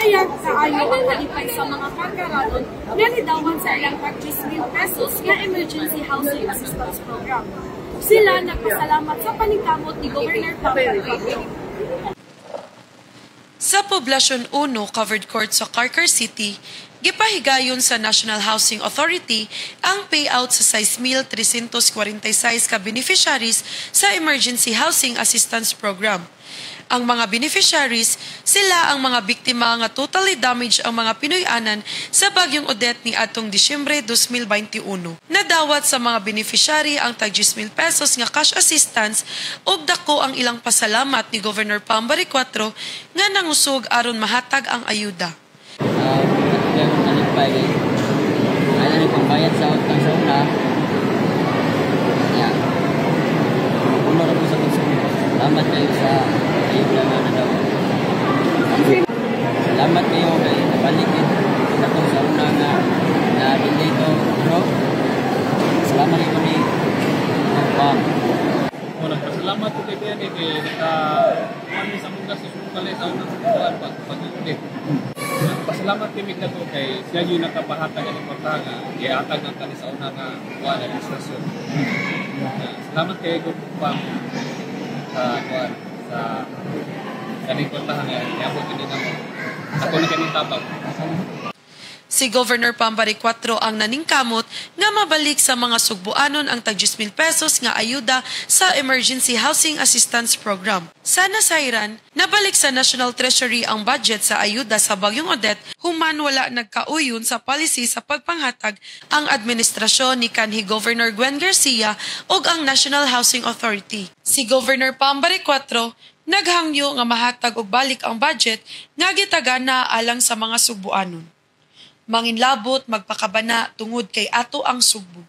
Kaya kaayo ang kalipay sa mga karkaranon nga nidawan sa ilang tag 10,000 pesos nga emergency housing assistance program. Sila nagpasalamat sa paningkamot ni Governor Pambari Quatro. Sa Poblasyon 1, covered court sa Carcar City, gipahigayon sa National Housing Authority ang payout sa 6,346 ka beneficiaries sa Emergency Housing Assistance Program. Ang mga beneficiaries, sila ang mga biktima nga totally damaged ang mga Pinoy-anan sa Bagyong Odette ni atong Disyembre 2021. Nadawat sa mga beneficiary ang tag 10,000 pesos nga cash assistance ug dako ang ilang pasalamat ni Governor Pambari Quatro nga nangusog aron mahatag ang ayuda. Ano ni pambayad sa utang sa una. Ya. Uno ra po sa konsumo. Salamat kayo sa ayuda na nadaw. Salamat kayo kay nabalik kita to sa una nga na hindi to bro. Salamat kayo ni Pam. Muna pasalamat ko kay kaya kay kami sa mga susukalay sa unang buwan pag-ulit. Pasalamat kami na to kay siya yung nakapahatag ang pagtanga iatag ng kani sa una nga buwan ng administrasyon. Salamat kay Pam sa kaning pagtanga nga ako kini na ako na kaning tabang. Si Governor Pambari Quatro ang naningkamot nga mabalik sa mga sugbuanon ang tag 10,000 pesos nga ayuda sa Emergency Housing Assistance Program. Sa nasayran, nabalik sa National Treasury ang budget sa ayuda sa Bagyong Odette human wala nagkauyon sa policy sa pagpanghatag ang administrasyon ni kanhi Governor Gwen Garcia ug ang National Housing Authority. Si Governor Pambari Quatro naghangyo nga mahatag og balik ang budget nga gitagana alang sa mga sugbuanon. Manginlabot magpakabana tungod kay ato ang sugbo.